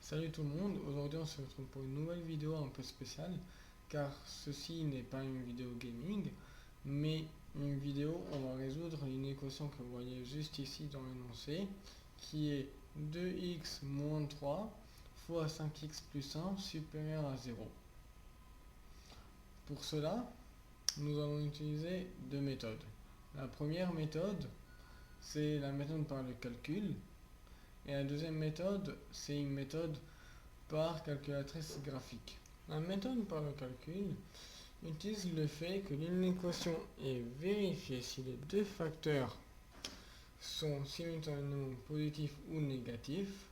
Salut tout le monde, aujourd'hui on se retrouve pour une nouvelle vidéo un peu spéciale car ceci n'est pas une vidéo gaming mais une vidéo où on va résoudre une équation que vous voyez juste ici dans l'énoncé qui est 2x moins 3 fois 5x plus 1 supérieur à 0. Pour cela, nous allons utiliser deux méthodes. La première méthode, c'est la méthode par le calcul et la deuxième méthode, c'est une méthode par calculatrice graphique. La méthode par le calcul utilise le fait que une équation est vérifiée si les deux facteurs sont simultanément positifs ou négatifs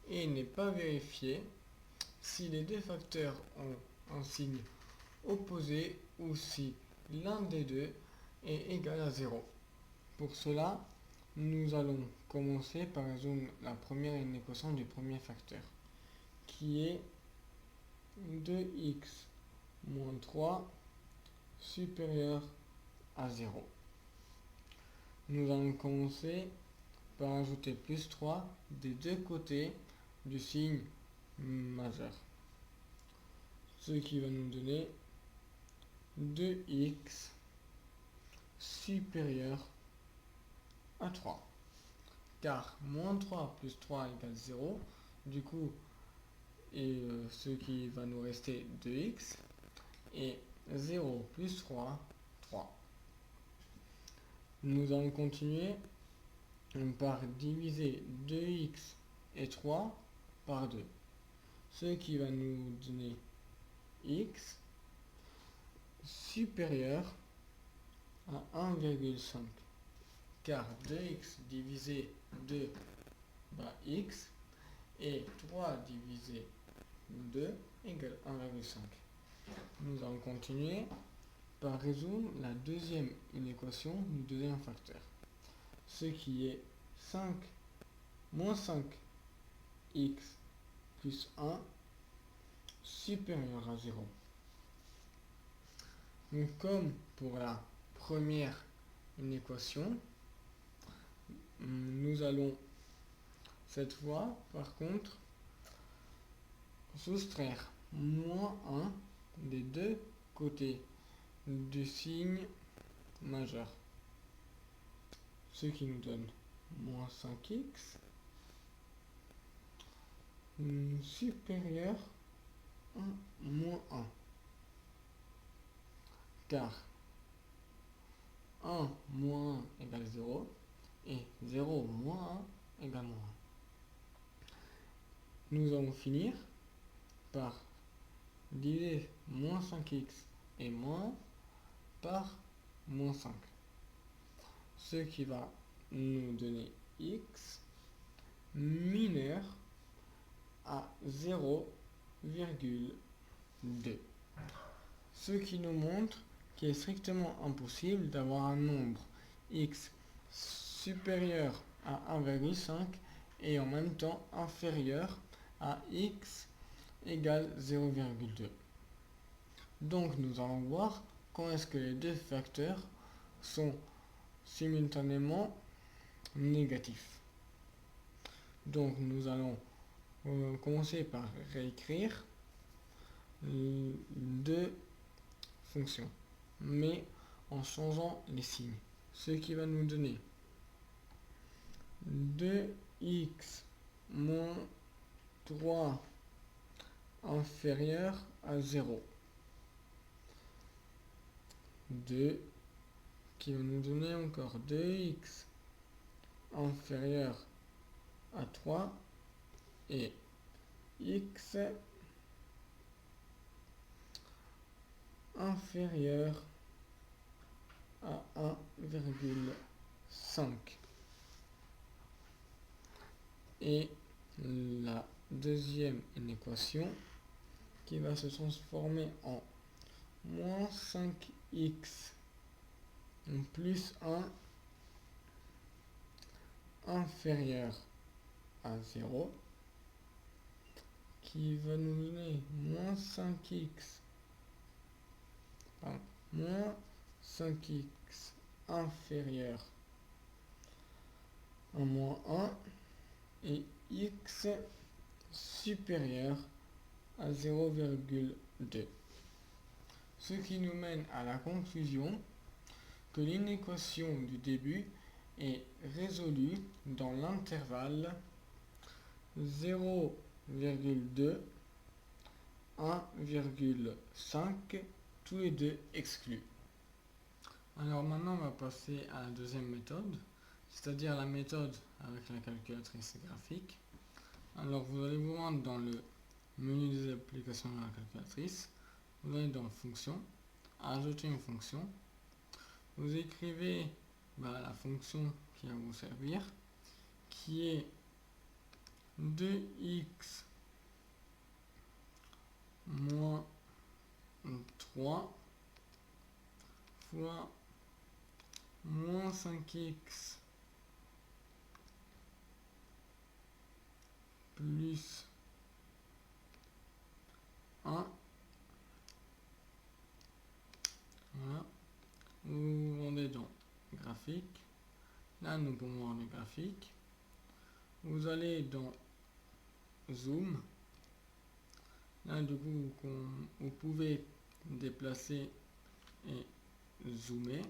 et n'est pas vérifiée si les deux facteurs ont un signe opposé ou si l'un des deux est égal à 0. Pour cela, nous allons commencer par résoudre la première équation du premier facteur qui est 2x moins 3 supérieur à 0. Nous allons commencer par ajouter plus 3 des deux côtés du signe majeur. Ce qui va nous donner 2x supérieur à 3. Car moins 3 plus 3 égale 0. Du coup, ce qui va nous rester 2x. Et 0 plus 3, 3. Nous allons continuer par diviser 2x et 3 par 2. Ce qui va nous donner x supérieur à 1,5. Car 2x divisé 2 x et 3 divisé 2 égale 1,5. Nous allons continuer par résoudre la deuxième équation du deuxième facteur. Ce qui est 5 moins 5x plus 1 supérieur à 0. Donc comme pour la première équation, nous allons cette fois par contre soustraire moins 1 des deux côtés du signe majeur. Ce qui nous donne moins 5x supérieur à moins 1. Car 1 moins 1 égale 0 et 0 moins 1 égale moins 1. Nous allons finir par diviser moins 5x et moins 1 par moins 5. Ce qui va nous donner x mineur à 0,2. Ce qui nous montre qu'il est strictement impossible d'avoir un nombre x supérieur à 1,5 et en même temps inférieur à x égale 0,2. Donc nous allons voir quand est-ce que les deux facteurs sont simultanément négatifs. Donc nous allons commencer par réécrire deux fonctions, mais en changeant les signes. Ce qui va nous donner 2x moins 3 inférieur à 0. 2 qui va nous donner encore 2x inférieur à 3 et x inférieur à 1,5. Et la deuxième équation qui va se transformer en moins 5x plus 1 inférieur à 0 qui va nous donner moins 5x inférieur à moins 1 et x supérieur à 0,2. Ce qui nous mène à la conclusion que l'inéquation du début est résolue dans l'intervalle 0,2 1,5, tous les deux exclus. Alors maintenant on va passer à la deuxième méthode, c'est-à-dire la méthode avec la calculatrice graphique. Alors vous allez vous rendre dans le menu des applications de la calculatrice, vous allez dans fonction, ajouter une fonction, vous écrivez la fonction qui va vous servir, qui est 2x moins 3 fois moins 5x plus 1. Voilà. Vous rendez dans graphique. Là, nous pouvons voir le graphique. Vous allez dans zoom. Là, du coup, vous pouvez déplacer et zoomer.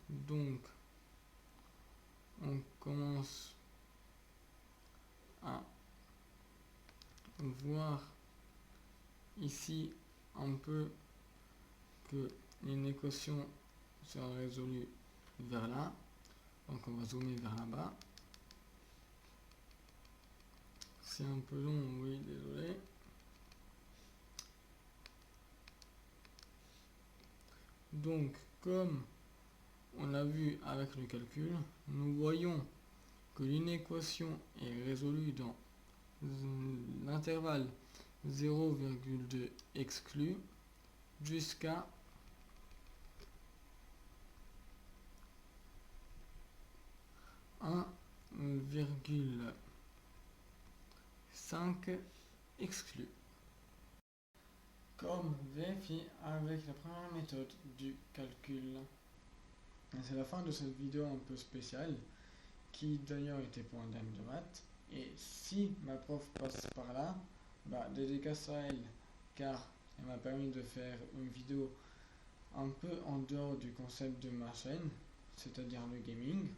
Donc, on commence à voir ici un peu que l'inéquation sera résolue vers là. Donc, on va zoomer vers là-bas. C'est un peu long, oui, désolé. Donc, comme on l'a vu avec le calcul, nous voyons que l'inéquation est résolue dans l'intervalle 0,2 exclu jusqu'à 1,5 exclu. Comme vérifié avec la première méthode du calcul. C'est la fin de cette vidéo un peu spéciale, qui d'ailleurs était pour un dame de maths. Et si ma prof passe par là, dédicace à elle, car elle m'a permis de faire une vidéo un peu en dehors du concept de ma chaîne, c'est-à-dire le gaming.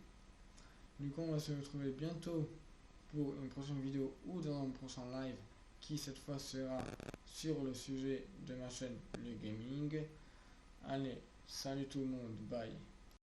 Du coup, on va se retrouver bientôt pour une prochaine vidéo ou dans un prochain live qui cette fois sera sur le sujet de ma chaîne, le gaming. Allez, salut tout le monde, bye.